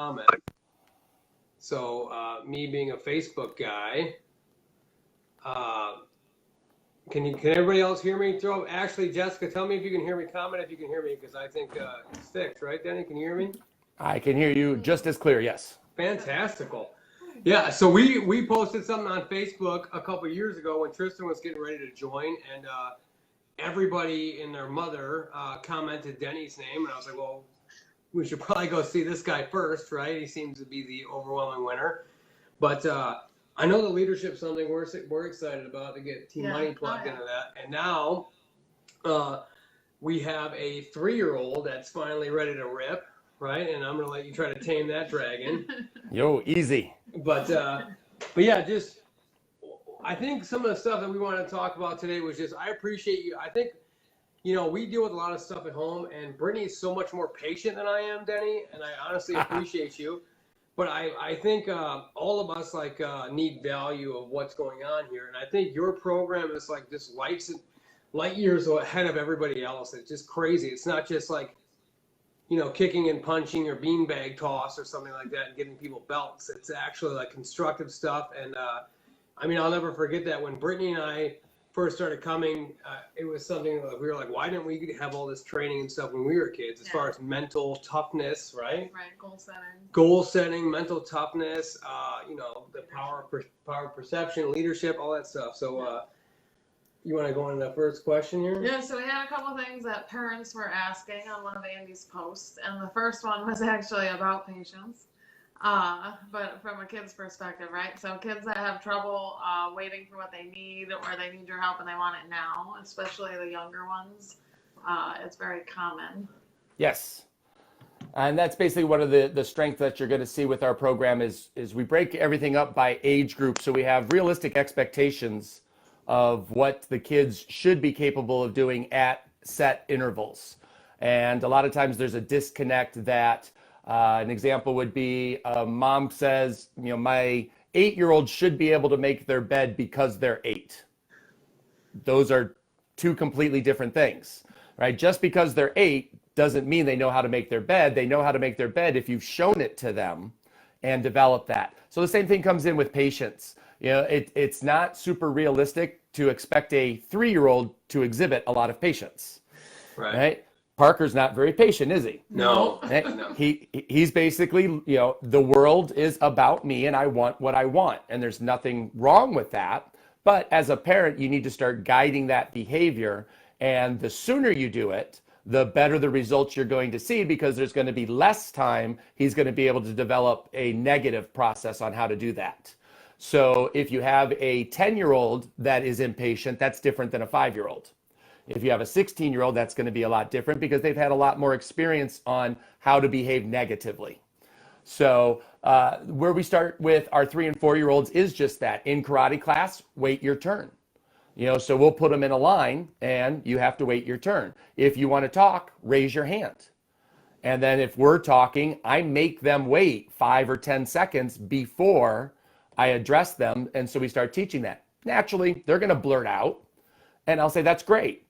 comment. So me being a Facebook guy, can everybody else hear me? Actually, Jessica, tell me if you can hear me. Comment if you can hear me, because I think it's fixed, right, Denny? Can you hear me? I can hear you just as clear, yes. Fantastical. Yeah, so we posted something on Facebook a couple of years ago when Tristan was getting ready to join, and everybody and their mother commented Denny's name, and I was like, well, we should probably go see this guy first, right? He seems to be the overwhelming winner. But I know the leadership's something we're excited about to get Team Money plugged into that. And now we have a 3-year-old that's finally ready to rip, right? And I'm going to let you try to tame that dragon. Yo, easy. But yeah, just I think some of the stuff that we want to talk about today was just, I appreciate you. I think, you know, we deal with a lot of stuff at home, and Brittany's so much more patient than I am, Denny, and I honestly appreciate you. But I think all of us need value of what's going on here, and I think your program is like this light years ahead of everybody else. It's just crazy. It's not just like, you know, kicking and punching or beanbag toss or something like that and giving people belts. It's actually like constructive stuff, and I mean, I'll never forget that when Brittany and I first started coming, it was something that we were like, why didn't we have all this training and stuff when we were kids, as far as mental toughness, right? Right, goal setting, mental toughness, you know, the power of perception, leadership, all that stuff. So you want to go into the first question here? Yeah, so we had a couple of things that parents were asking on one of Andy's posts, and the first one was actually about patience. But from a kid's perspective, right? So kids that have trouble waiting for what they need, or they need your help and they want it now, especially the younger ones, it's very common. Yes. And that's basically one of the strengths that you're going to see with our program is we break everything up by age group. So we have realistic expectations of what the kids should be capable of doing at set intervals. And a lot of times there's a disconnect that an example would be mom says, you know, my 8-year-old should be able to make their bed because they're 8. Those are two completely different things, right? Just because they're 8 doesn't mean they know how to make their bed. They know how to make their bed if you've shown it to them and developed that. So the same thing comes in with patience. You know, it's not super realistic to expect a 3-year-old to exhibit a lot of patience, right? Parker's not very patient, is he? No. No. He's basically, you know, the world is about me and I want what I want. And there's nothing wrong with that. But as a parent, you need to start guiding that behavior. And the sooner you do it, the better the results you're going to see, because there's going to be less time he's going to be able to develop a negative process on how to do that. So if you have a 10-year-old that is impatient, that's different than a 5-year-old. If you have a 16-year-old, that's going to be a lot different because they've had a lot more experience on how to behave negatively. So where we start with our 3 and 4-year-olds is just that. In karate class, wait your turn. You know, so we'll put them in a line and you have to wait your turn. If you want to talk, raise your hand. And then if we're talking, I make them wait 5 or 10 seconds before I address them. And so we start teaching that. Naturally, they're going to blurt out. And I'll say, that's great.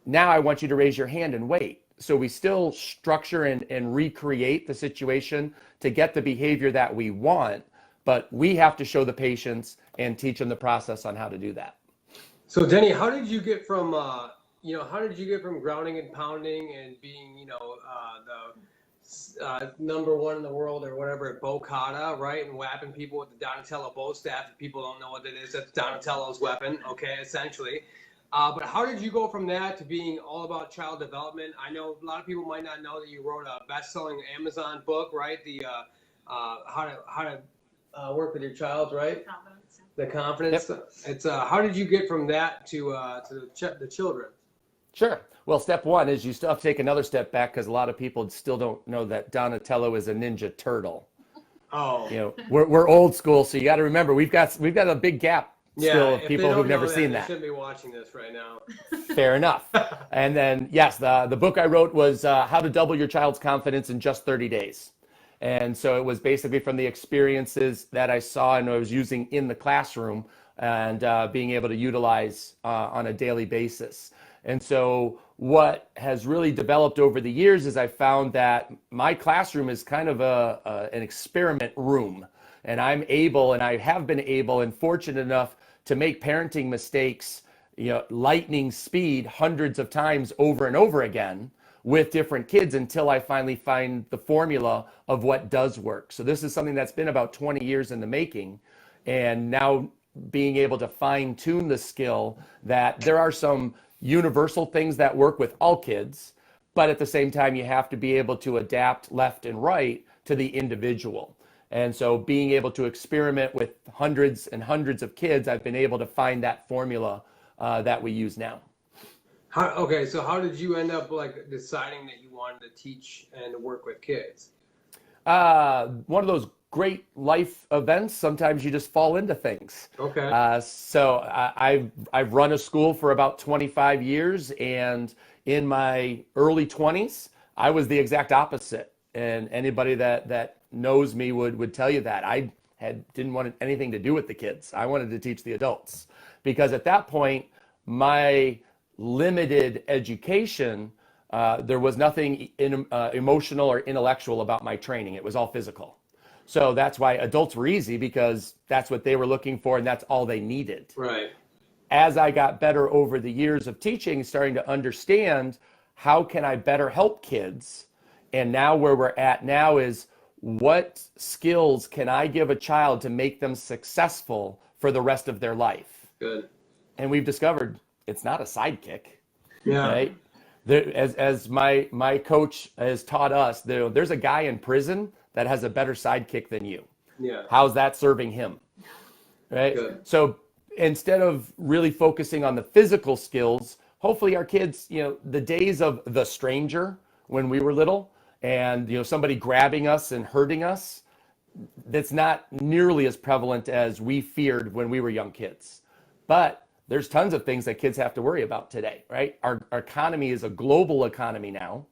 Now I want you to raise your hand and wait. So we still structure and recreate the situation to get the behavior that we want, but we have to show the patience and teach them the process on how to do that. So Denny, how did you get from grounding and pounding and being, you know, the number 1 in the world or whatever at Bow Kata, right? And whapping people with the Donatello bow staff. If people don't know what it is, that's Donatello's weapon, okay, essentially. But how did you go from that to being all about child development? I know a lot of people might not know that you wrote a best-selling Amazon book, right? The how to work with your child, right? Confidence. The confidence. Yep. It's how did you get from that to the children? Sure. Well, step 1 is you still have to take another step back because a lot of people still don't know that Donatello is a Ninja Turtle. Oh. You know, we're old school, so you got to remember we've got a big gap. Still, if people who've never seen they that. shouldn't be watching this right now. Fair enough. And then, yes, the book I wrote was How to Double Your Child's Confidence in Just 30 Days. And so it was basically from the experiences that I saw and I was using in the classroom and being able to utilize on a daily basis. And so what has really developed over the years is I found that my classroom is kind of an experiment room. And I'm able, and I have been able and fortunate enough to make parenting mistakes, lightning speed hundreds of times over and over again with different kids until I finally find the formula of what does work. So this is something that's been about 20 years in the making. And now being able to fine tune the skill that there are some universal things that work with all kids, but at the same time, you have to be able to adapt left and right to the individual. And so being able to experiment with hundreds and hundreds of kids, I've been able to find that formula that we use now. Okay, so how did you end up like deciding that you wanted to teach and work with kids? One of those great life events. Sometimes you just fall into things. Okay. So I've run a school for about 25 years, and in my early 20s, I was the exact opposite. And anybody that knows me would tell you that I didn't want anything to do with the kids. I wanted to teach the adults because at that point, my limited education, there was nothing emotional or intellectual about my training. It was all physical. So that's why adults were easy, because that's what they were looking for and that's all they needed. Right. As I got better over the years of teaching, starting to understand how can I better help kids, and now where we're at now is what skills can I give a child to make them successful for the rest of their life? Good. And we've discovered it's not a sidekick. Yeah. Right? As my coach has taught us, there's a guy in prison that has a better sidekick than you. Yeah. How's that serving him? Right? Good. So instead of really focusing on the physical skills, hopefully our kids, the days of the stranger when we were little and, somebody grabbing us and hurting us, that's not nearly as prevalent as we feared when we were young kids. But there's tons of things that kids have to worry about today, right? Our economy is a global economy now.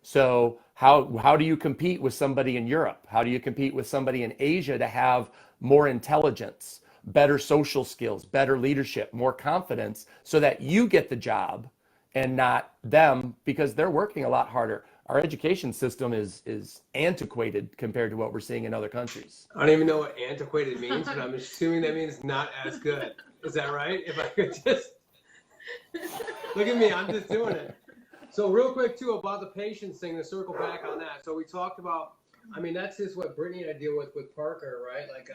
So how do you compete with somebody in Europe? How do you compete with somebody in Asia to have more intelligence, better social skills, better leadership, more confidence, so that you get the job and not them, because they're working a lot harder. Our education system is antiquated compared to what we're seeing in other countries. I don't even know what antiquated means, but I'm assuming that means not as good. Is that right? If I could just look at me, I'm just doing it. So real quick too about the patience thing, to circle back on that. So we talked about, that's just what Brittany and I deal with Parker, right? Like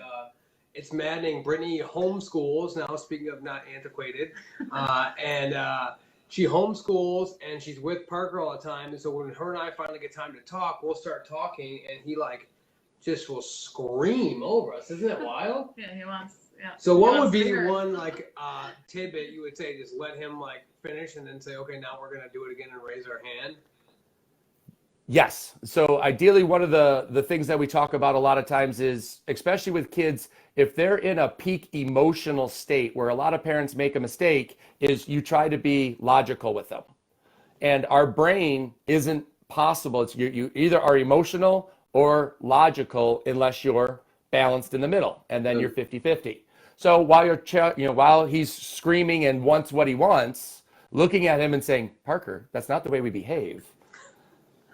it's maddening. Brittany homeschools now, speaking of not antiquated, and she homeschools and she's with Parker all the time. And so when her and I finally get time to talk, we'll start talking, and he just will scream over us. Isn't it wild? Yeah, he wants. Yeah. So what would be one tidbit you would say? Just let him finish and then say, okay, now we're gonna do it again and raise our hand. Yes. So ideally, one of the things that we talk about a lot of times is, especially with kids, if they're in a peak emotional state where a lot of parents make a mistake, is you try to be logical with them. And our brain isn't possible. It's you either are emotional or logical unless you're balanced in the middle, and then you're 50-50. So while he's screaming and wants what he wants, looking at him and saying, Parker, that's not the way we behave,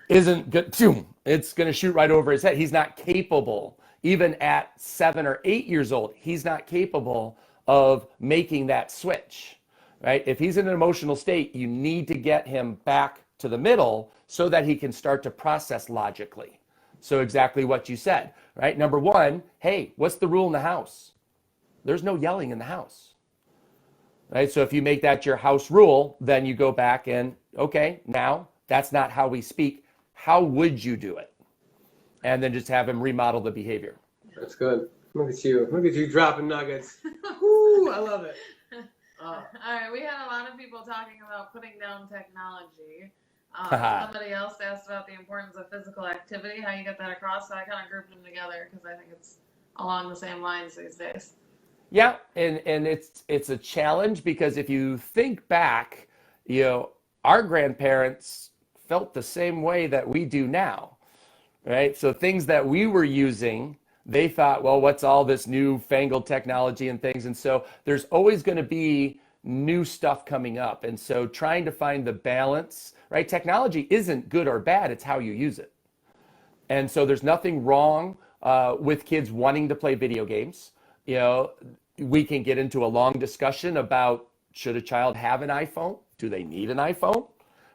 isn't good. It's going to shoot right over his head. He's not capable, even at 7 or 8 years old, he's not capable of making that switch, right? If he's in an emotional state, you need to get him back to the middle so that he can start to process logically. So exactly what you said, right? Number one, hey, what's the rule in the house? There's no yelling in the house, right? So if you make that your house rule, then you go back and, okay, now that's not how we speak. How would you do it? And then just have him remodel the behavior. That's good. Look at you. Look at you dropping nuggets. Woo, I love it. All right, we had a lot of people talking about putting down technology. Somebody else asked about the importance of physical activity, how you get that across. So I kind of grouped them together because I think it's along the same lines these days. Yeah, and it's a challenge because if you think back, our grandparents felt the same way that we do now, right? So things that we were using, they thought, well, what's all this new fangled technology and things? And so there's always going to be new stuff coming up. And so trying to find the balance, right? Technology isn't good or bad, it's how you use it. And so there's nothing wrong with kids wanting to play video games. You know, we can get into a long discussion about, should a child have an iPhone? Do they need an iPhone?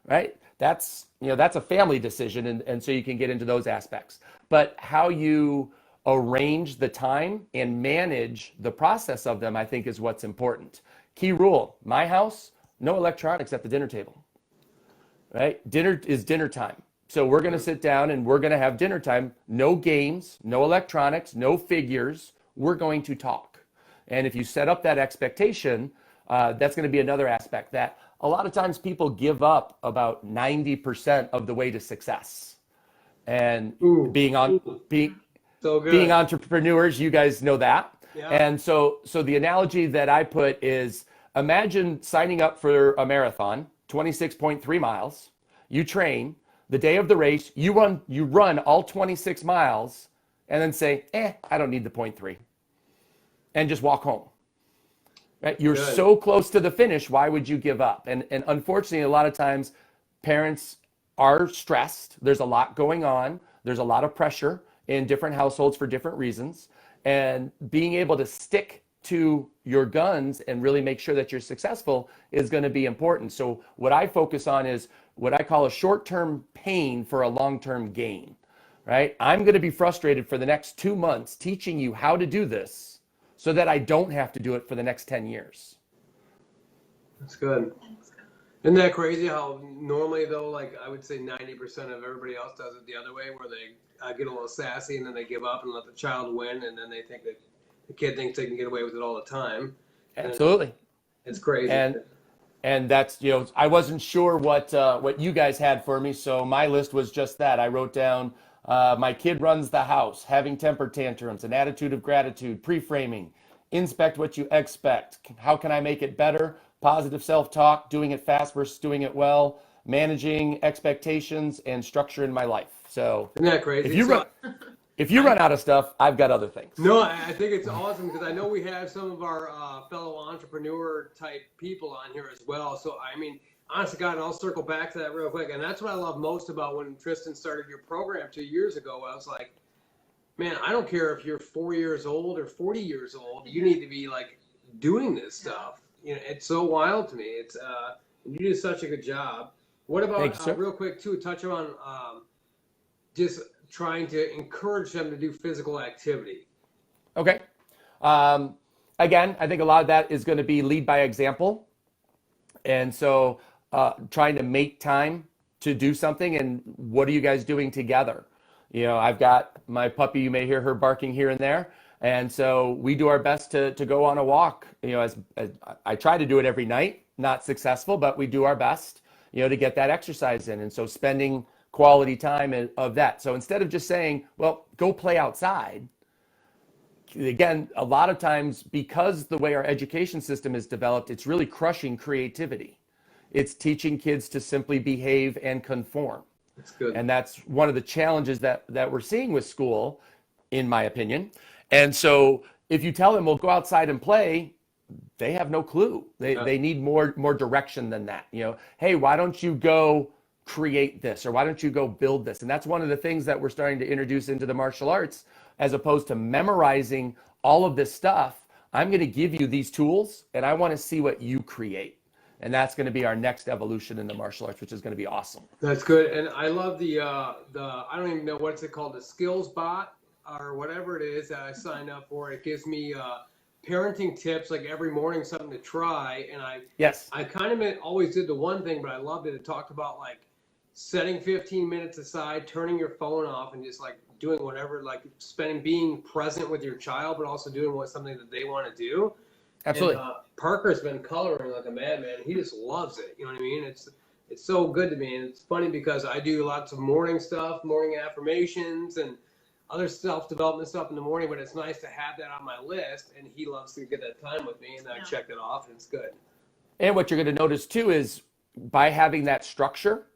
Right? That's a family decision. And so you can get into those aspects. But how you arrange the time and manage the process of them, I think, is what's important. Key rule, my house, no electronics at the dinner table, right? Dinner is dinner time. So we're going to sit down and we're going to have dinner time. No games, no electronics, no figures. We're going to talk. And if you set up that expectation, that's going to be another aspect that a lot of times people give up about 90% of the way to success. And being entrepreneurs, you guys know that. Yeah. And so the analogy that I put is, imagine signing up for a marathon, 26.3 miles. You train. The day of the race, you run all 26 miles and then say, I don't need the 0.3, and just walk home. Right? You're Good. So close to the finish. Why would you give up? And unfortunately, a lot of times parents are stressed. There's a lot going on. There's a lot of pressure in different households for different reasons. And being able to stick to your guns and really make sure that you're successful is going to be important. So what I focus on is what I call a short-term pain for a long-term gain, right? I'm going to be frustrated for the next 2 months teaching you how to do this so that I don't have to do it for the next 10 years. That's good. Isn't that crazy how normally, though, like I would say 90% of everybody else does it the other way, where they get a little sassy and then they give up and let the child win, and then they think that the kid thinks they can get away with it all the time. Absolutely. It's crazy. And that's, I wasn't sure what you guys had for me, so my list was just that. I wrote down, my kid runs the house, having temper tantrums, an attitude of gratitude, pre-framing, inspect what you expect. How can I make it better? Positive self-talk, doing it fast versus doing it well, managing expectations, and structure in my life. So isn't that crazy? If you run out of stuff, I've got other things. No, I think it's awesome because I know we have some of our fellow entrepreneur type people on here as well. So, I mean, honestly, God, and I'll circle back to that real quick. And that's what I love most about when Tristan started your program 2 years ago. I was like, man, I don't care if you're 4 years old or 40 years old. You need to be like doing this stuff. It's so wild to me. It's you do such a good job. What about real quick too? Touch on just trying to encourage them to do physical activity. Okay. Again, I think a lot of that is going to be lead by example. And so trying to make time to do something. And what are you guys doing together? I've got my puppy. You may hear her barking here and there. And so we do our best to go on a walk. As I try to do it every night, not successful, but we do our best, to get that exercise in. And so spending quality time of that. So instead of just saying, well, go play outside, again, a lot of times, because the way our education system is developed, it's really crushing creativity. It's teaching kids to simply behave and conform. That's good. And that's one of the challenges that we're seeing with school, in my opinion. And so if you tell them, well, go outside and play, they have no clue. They need more direction than that. Hey, why don't you go create this, or why don't you go build this? And that's one of the things that we're starting to introduce into the martial arts, as opposed to memorizing all of this stuff. I'm going to give you these tools and I want to see what you create. And that's going to be our next evolution in the martial arts, which is going to be awesome. That's good. And I love the I don't even know what's it called, the skills bot or whatever it is that I signed up for. It gives me parenting tips like every morning, something to try. And I kind of always did the one thing, but I loved it. It talked about like setting 15 minutes aside, turning your phone off, and just like doing whatever, like being present with your child, but also doing something that they want to do. Absolutely. And, Parker's been coloring like a madman. He just loves it. You know what I mean? It's so good to me. And it's funny because I do lots of morning stuff, morning affirmations and other self-development stuff in the morning, but it's nice to have that on my list. And he loves to get that time with me, and I checked it off, and it's good. And what you're going to notice too is by having that structure,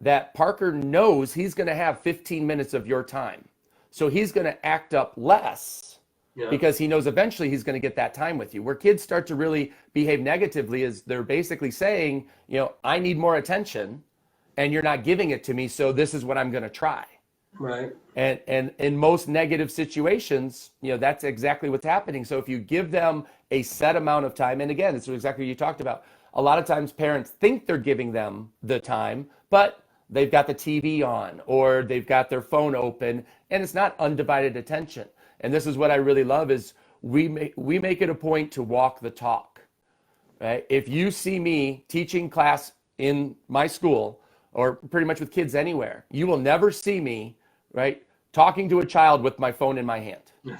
that Parker knows he's going to have 15 minutes of your time. So he's going to act up less Yeah. because he knows eventually he's going to get that time with you. Where kids start to really behave negatively is they're basically saying, I need more attention and you're not giving it to me, so this is what I'm going to try. Right. And in most negative situations, that's exactly what's happening. So if you give them a set amount of time, and again, it's exactly what you talked about. A lot of times parents think they're giving them the time, but they've got the TV on or they've got their phone open, and it's not undivided attention. And this is what I really love is we make it a point to walk the talk. Right? If you see me teaching class in my school or pretty much with kids anywhere, you will never see me, right, talking to a child with my phone in my hand.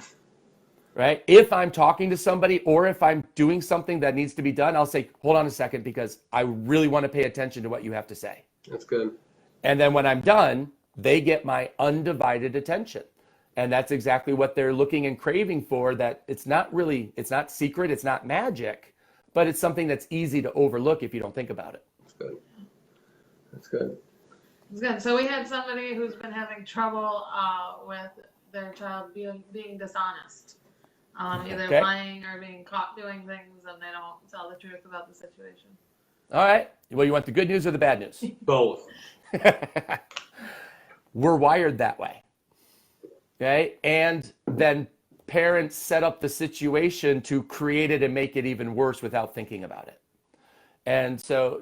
Right? If I'm talking to somebody or if I'm doing something that needs to be done, I'll say, hold on a second, because I really want to pay attention to what you have to say. That's good. And then when I'm done, they get my undivided attention. And that's exactly what they're looking and craving for, that it's not secret, it's not magic, but it's something that's easy to overlook if you don't think about it. That's good. That's good. It's good. So we had somebody who's been having trouble with their child being dishonest. Either Okay. lying or being caught doing things and they don't tell the truth about the situation. All right. Well, you want the good news or the bad news? Both. We're wired that way. Okay. And then parents set up the situation to create it and make it even worse without thinking about it. And so,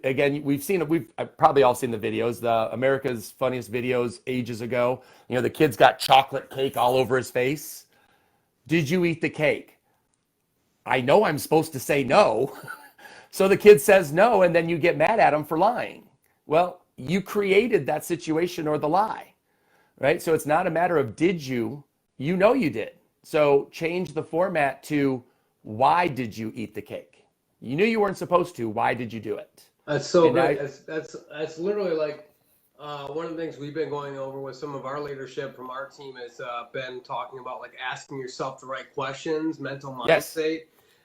again, we've probably all seen the videos, the America's Funniest Videos ages ago. The kid's got chocolate cake all over his face. Did you eat the cake? I know I'm supposed to say no. So the kid says no, and then you get mad at him for lying. Well, you created that situation or the lie, right? So it's not a matter of did you, you did. So change the format to why did you eat the cake? You knew you weren't supposed to. Why did you do it? That's so And great. That's literally like one of the things we've been going over with some of our leadership from our team has been talking about, like asking yourself the right questions, mental mindset. Yes,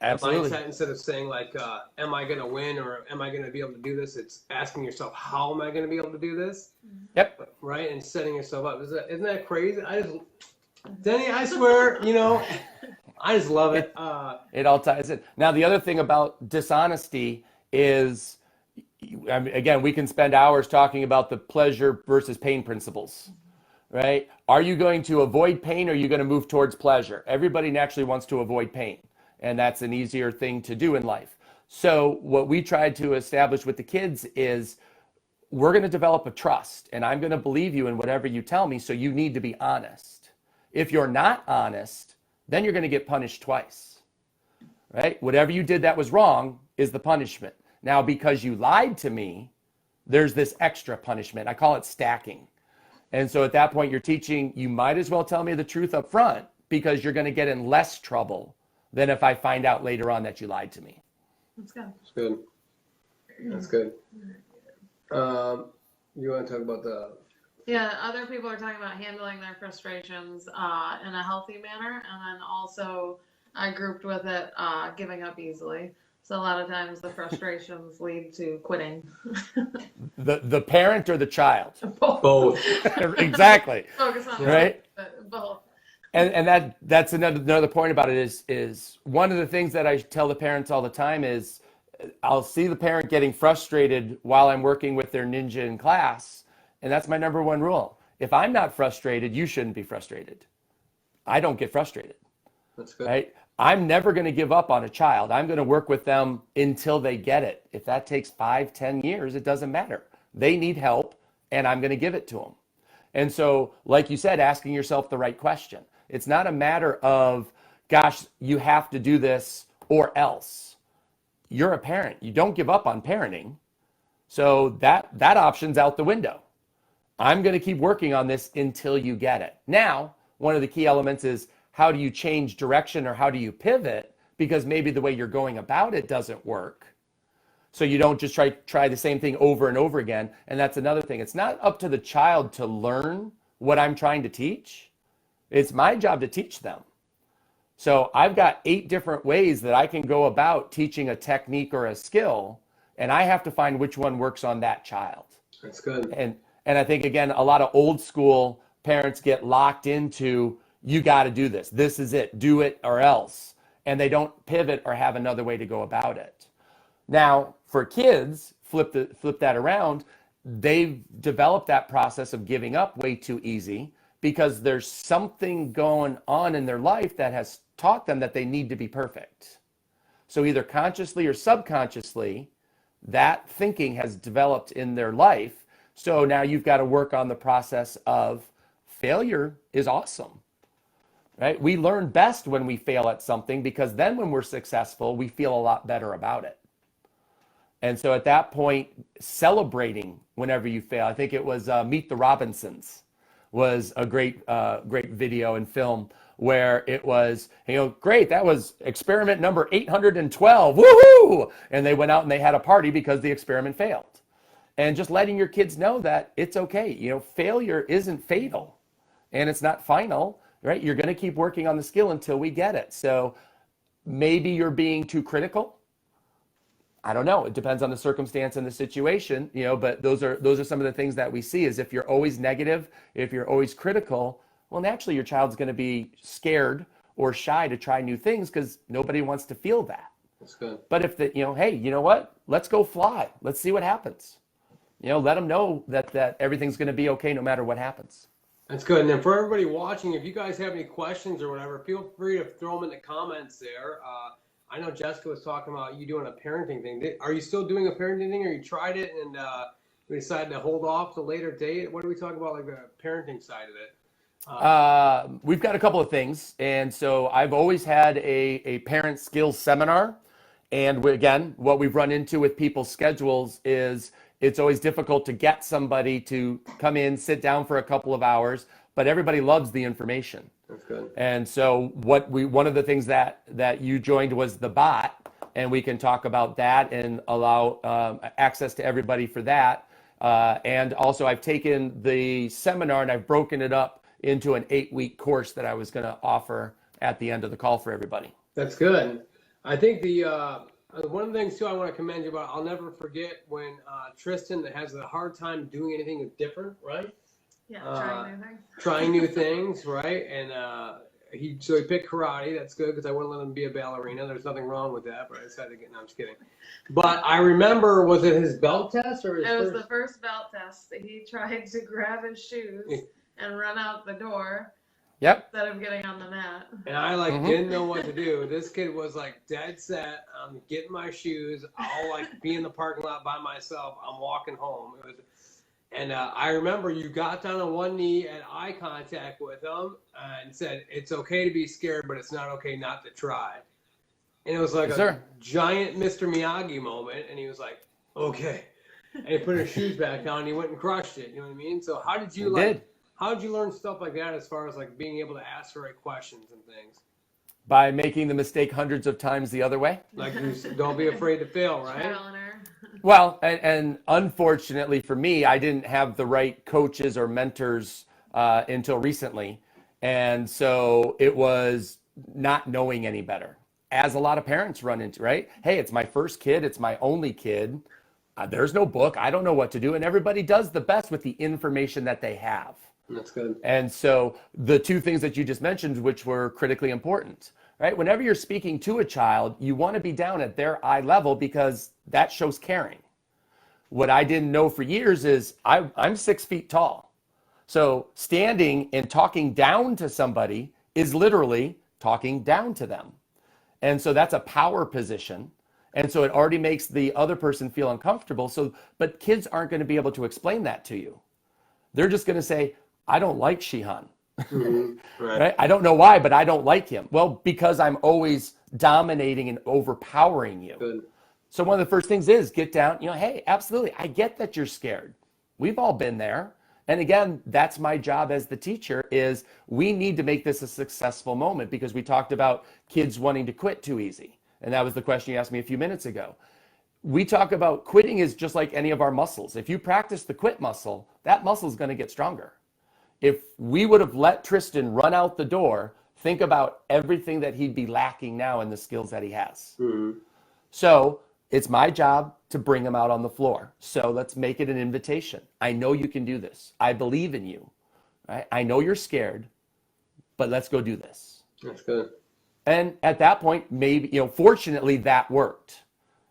absolutely. Mindset, instead of saying like, am I going to win or am I going to be able to do this? It's asking yourself, how am I going to be able to do this? Yep. Right. And setting yourself up. Isn't that crazy? Denny, I swear, I just love it. It all ties in. Now, the other thing about dishonesty is, again, we can spend hours talking about the pleasure versus pain principles, right? Are you going to avoid pain or are you going to move towards pleasure? Everybody naturally wants to avoid pain, and that's an easier thing to do in life. So what we tried to establish with the kids is we're going to develop a trust, and I'm going to believe you in whatever you tell me, so you need to be honest. If you're not honest, then you're going to get punished twice, right? Whatever you did that was wrong is the punishment. Now, because you lied to me, there's this extra punishment. I call it stacking. And so at that point, you're teaching, you might as well tell me the truth up front because you're going to get in less trouble than if I find out later on that you lied to me. That's good. That's good. That's good. You want to talk about the... Yeah, other people are talking about handling their frustrations in a healthy manner, and then also I grouped with it giving up easily. So a lot of times the frustrations lead to quitting. The parent or the child? Both. Exactly. Focus on right? Both. And that's another point about it is one of the things that I tell the parents all the time is I'll see the parent getting frustrated while I'm working with their ninja in class. And that's my number one rule. If I'm not frustrated, you shouldn't be frustrated. I don't get frustrated. That's good. Right? I'm never going to give up on a child. I'm going to work with them until they get it. If that takes 5, 10 years, it doesn't matter. They need help, and I'm going to give it to them. And so, like you said, asking yourself the right question. It's not a matter of, gosh, you have to do this or else. You're a parent. You don't give up on parenting. So that option's out the window. I'm going to keep working on this until you get it. Now, one of the key elements is how do you change direction or how do you pivot? Because maybe the way you're going about it doesn't work. So you don't just try the same thing over and over again. And that's another thing. It's not up to the child to learn what I'm trying to teach. It's my job to teach them. So I've got 8 different ways that I can go about teaching a technique or a skill, and I have to find which one works on that child. That's good. And I think, again, a lot of old school parents get locked into, you got to do this. This is it. Do it or else. And they don't pivot or have another way to go about it. Now, for kids, flip that around. They've developed that process of giving up way too easy because there's something going on in their life that has taught them that they need to be perfect. So either consciously or subconsciously, that thinking has developed in their life. So now you've got to work on the process of failure is awesome, right? We learn best when we fail at something because then when we're successful, we feel a lot better about it. And so at that point, celebrating whenever you fail, I think it was Meet the Robinsons was a great video and film where it was, great, that was experiment number 812, woohoo! And they went out and they had a party because the experiment failed. And just letting your kids know that it's okay. Failure isn't fatal and it's not final, right? You're going to keep working on the skill until we get it. So maybe you're being too critical. I don't know. It depends on the circumstance and the situation, but those are some of the things that we see is if you're always negative, if you're always critical, well, naturally your child's going to be scared or shy to try new things because nobody wants to feel that. That's good. But if hey, you know what? Let's go fly. Let's see what happens. Let them know that everything's going to be okay no matter what happens. That's good. And then for everybody watching, if you guys have any questions or whatever, feel free to throw them in the comments there. I know Jessica was talking about you doing a parenting thing. Are you still doing a parenting thing, or you tried it and we decided to hold off to a later date? What do we talk about, like the parenting side of it? We've got a couple of things. And so I've always had a parent skills seminar. And again, what we've run into with people's schedules is it's always difficult to get somebody to come in, sit down for a couple of hours, but everybody loves the information. That's good. And so one of the things that you joined was the bot, and we can talk about that and allow access to everybody for that. And also I've taken the seminar and I've broken it up into an 8-week course that I was going to offer at the end of the call for everybody. That's good. I think one of the things too I want to commend you about, I'll never forget when Tristan has a hard time doing anything different, right? Yeah, trying new things. Trying new things, right? And he picked karate. That's good because I wouldn't let him be a ballerina. There's nothing wrong with that, but I decided to get. No, I'm just kidding. But I remember, was it his belt test or his It was the first belt test. He tried to grab his shoes and run out the door. Yep. Instead of getting on the mat. And I didn't know what to do. This kid was dead set. I'm getting my shoes. I'll be in the parking lot by myself. I'm walking home. And I remember you got down on one knee at eye contact with him and said, it's okay to be scared, but it's not okay not to try. And it was like a giant Mr. Miyagi moment. And he was like, okay. And he put his shoes back down and he went and crushed it. You know what I mean? So how did you how did you learn stuff like that as far as being able to ask the right questions and things? By making the mistake hundreds of times the other way. Don't be afraid to fail, right? Well, and unfortunately for me, I didn't have the right coaches or mentors until recently. And so it was not knowing any better, as a lot of parents run into, right? Hey, it's my first kid. It's my only kid. There's no book. I don't know what to do. And everybody does the best with the information that they have. That's good. And so the two things that you just mentioned, which were critically important, right? Whenever you're speaking to a child, you want to be down at their eye level because that shows caring. What I didn't know for years is I'm 6 feet tall. So standing and talking down to somebody is literally talking down to them. And so that's a power position. And so it already makes the other person feel uncomfortable. But kids aren't going to be able to explain that to you. They're just going to say, I don't like Shihan. Mm-hmm. Right? I don't know why, but I don't like him. Well, because I'm always dominating and overpowering you. Good. So one of the first things is get down, hey, absolutely. I get that you're scared. We've all been there. And again, that's my job as the teacher is we need to make this a successful moment because we talked about kids wanting to quit too easy. And that was the question you asked me a few minutes ago. We talk about quitting is just like any of our muscles. If you practice the quit muscle, that muscle is going to get stronger. If we would have let Tristan run out the door, think about everything that he'd be lacking now in the skills that he has. Mm-hmm. So it's my job to bring him out on the floor. So let's make it an invitation. I know you can do this. I believe in you. Right? I know you're scared, but let's go do this. That's good. And at that point, maybe, fortunately that worked.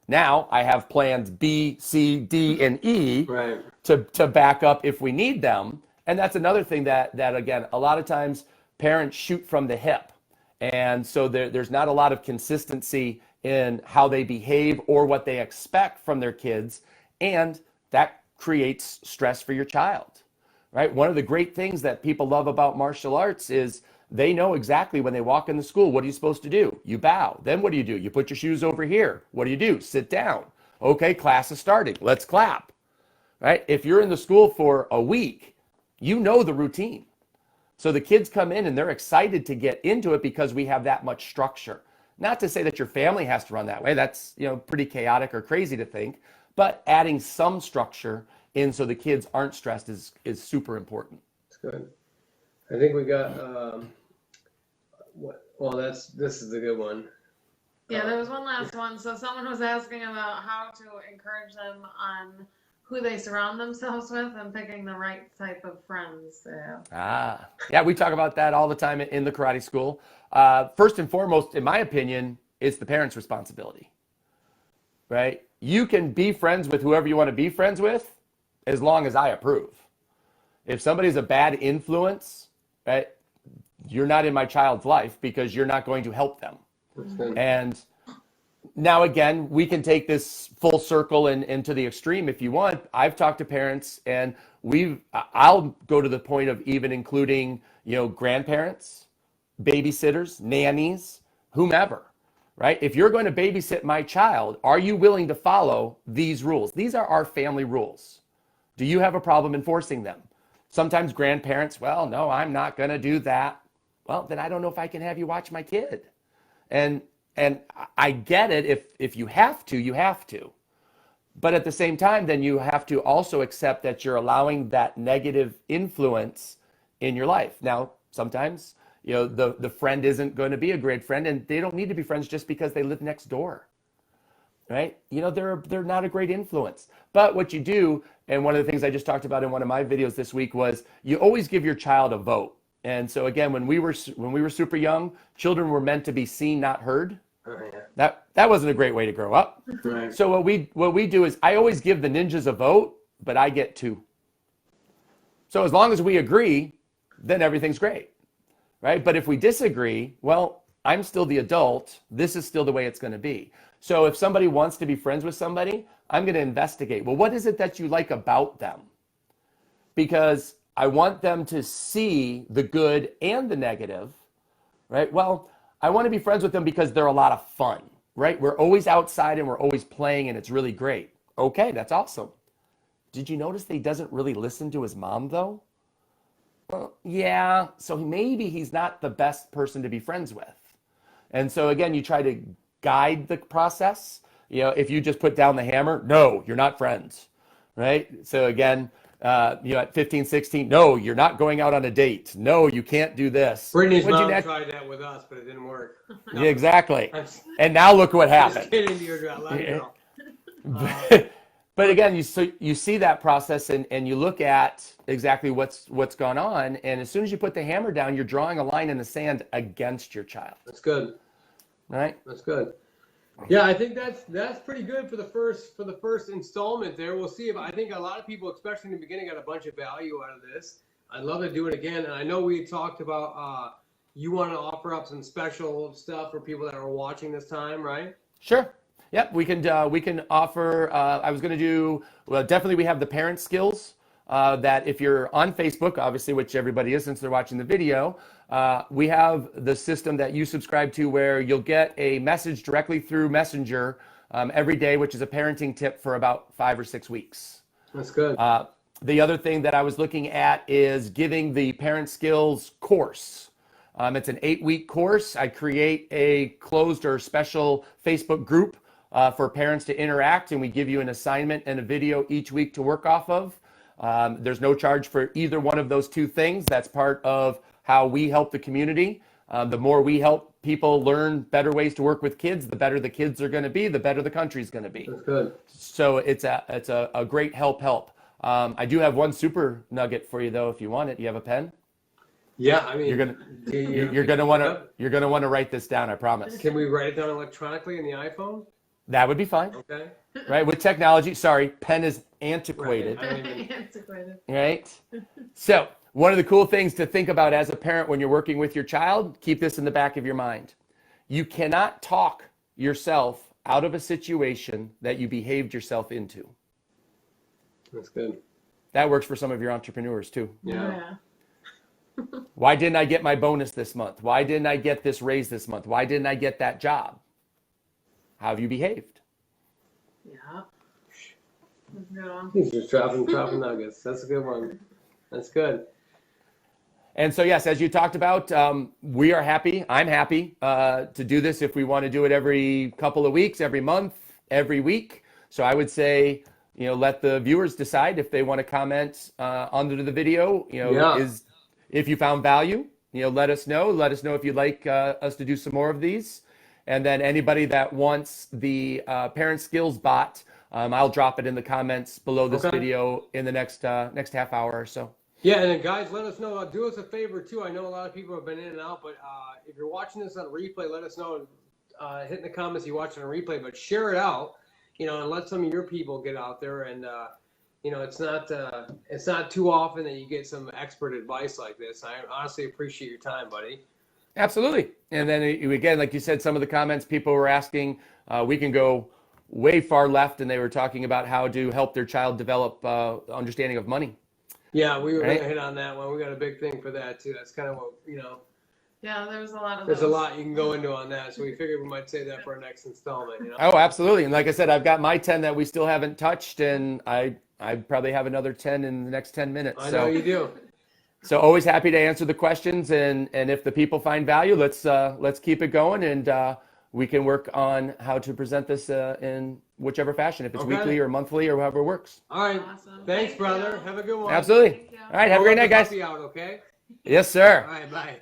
Now I have plans B, C, D, and E Right. to back up if we need them. And that's another thing that again, a lot of times parents shoot from the hip. And so there's not a lot of consistency in how they behave or what they expect from their kids. And that creates stress for your child, right? One of the great things that people love about martial arts is they know exactly when they walk into school, what are you supposed to do? You bow. Then what do? You put your shoes over here. What do? Sit down. Okay, class is starting. Let's clap, right? If you're in the school for a week, you know the routine. So the kids come in and they're excited to get into it because we have that much structure. Not to say that your family has to run that way. That's, pretty chaotic or crazy to think, but adding some structure in so the kids aren't stressed is super important. That's good. I think we got, this is a good one. Yeah, there was one last one. So someone was asking about how to encourage them on who they surround themselves with and picking the right type of friends to have. Yeah, we talk about that all the time in the karate school. First and foremost, in my opinion, it's the parents' responsibility, right? You can be friends with whoever you want to be friends with as long as I approve. If somebody's a bad influence, right, you're not in my child's life because you're not going to help them. And now, again, we can take this full circle and to the extreme if you want. I've talked to parents and I'll go to the point of even including, grandparents, babysitters, nannies, whomever, right? If you're going to babysit my child, are you willing to follow these rules? These are our family rules. Do you have a problem enforcing them? Sometimes grandparents, well, no, I'm not going to do that. Well, then I don't know if I can have you watch my kid. And I get it. If you have to, you have to. But at the same time, then you have to also accept that you're allowing that negative influence in your life. Now, sometimes, the friend isn't going to be a great friend and they don't need to be friends just because they live next door, right? They're not a great influence. But what you do, and one of the things I just talked about in one of my videos this week was you always give your child a vote. And so again, when we were super young, children were meant to be seen, not heard. Oh, yeah. That wasn't a great way to grow up. Right. So what we do is I always give the ninjas a vote, but I get 2. So as long as we agree, then everything's great, right? But if we disagree, well, I'm still the adult. This is still the way it's going to be. So if somebody wants to be friends with somebody, I'm going to investigate. Well, what is it that you like about them? Because I want them to see the good and the negative, right? Well, I want to be friends with them because they're a lot of fun, right? We're always outside and we're always playing and it's really great. Okay, that's awesome. Did you notice that he doesn't really listen to his mom though? Well, yeah, so maybe he's not the best person to be friends with. And so again, you try to guide the process. If you just put down the hammer, no, you're not friends, right? So again, at 15, 16, no, you're not going out on a date. No, you can't do this. Brittany's mom tried that with us, but it didn't work. No. Yeah, exactly. And now look what happened. Just kidding, dear. I love you. But again, you see that process and you look at exactly what's gone on. And as soon as you put the hammer down, you're drawing a line in the sand against your child. That's good. Right? That's good. Yeah, I think that's pretty good for the first installment there. We'll see if I think a lot of people, especially in the beginning, got a bunch of value out of this. I'd love to do it again. And I know we talked about you want to offer up some special stuff for people that are watching this time, right? Sure. Yep, we can offer. I was going to do. Well, definitely, we have the parent skills. That if you're on Facebook, obviously, which everybody is since they're watching the video, we have the system that you subscribe to where you'll get a message directly through Messenger every day, which is a parenting tip for about 5 or 6 weeks. That's good. The other thing that I was looking at is giving the parent skills course. It's an 8-week course. I create a closed or special Facebook group for parents to interact, and we give you an assignment and a video each week to work off of. There's no charge for either one of those 2 things. That's part of how we help the community. The more we help people learn better ways to work with kids, the better the kids are going to be, the better the country's going to be. That's good. So it's a great help. I do have one super nugget for you though, if you want it. You have a pen? Yeah, I mean, you're gonna want to write this down. I promise. Can we write it down electronically in the iPhone? That would be fine. Okay. Right? With technology, sorry, pen is antiquated. Right. Antiquated. Right? So, one of the cool things to think about as a parent when you're working with your child, keep this in the back of your mind. You cannot talk yourself out of a situation that you behaved yourself into. That's good. That works for some of your entrepreneurs too. Yeah. Why didn't I get my bonus this month? Why didn't I get this raise this month? Why didn't I get that job? How have you behaved? Yeah. That's a good one. He's just dropping nuggets. That's a good one. That's good. And so, yes, as you talked about, we are happy. I'm happy to do this if we want to do it every couple of weeks, every month, every week. So I would say, let the viewers decide if they want to comment under the video, if you found value, let us know. Let us know if you'd like us to do some more of these. And then anybody that wants the parent skills bot, I'll drop it in the comments below this video in the next half hour or so. Yeah, and then guys, let us know. Do us a favor too. I know a lot of people have been in and out, but if you're watching this on replay, let us know. Hit in the comments you watch it on replay, but share it out, and let some of your people get out there. And it's not too often that you get some expert advice like this. I honestly appreciate your time, buddy. Absolutely. And then again, like you said, some of the comments people were asking, we can go way far left, and they were talking about how to help their child develop understanding of money. Yeah, we were going to hit on that one. We got a big thing for that too. That's kind of what, Yeah, there's a lot of there's those. a lot you can go into on that. So we figured we might say that for our next installment. Oh, absolutely. And like I said, I've got my 10 that we still haven't touched, and I probably have another 10 in the next 10 minutes. I know you do. So always happy to answer the questions, and if the people find value, let's keep it going, and we can work on how to present this in whichever fashion, if it's weekly or monthly or however it works. All right. Awesome. Thanks, Thank brother. you. Have a good one. Absolutely. All right. Have a great night, guys. Out, okay? Yes, sir. All right. Bye.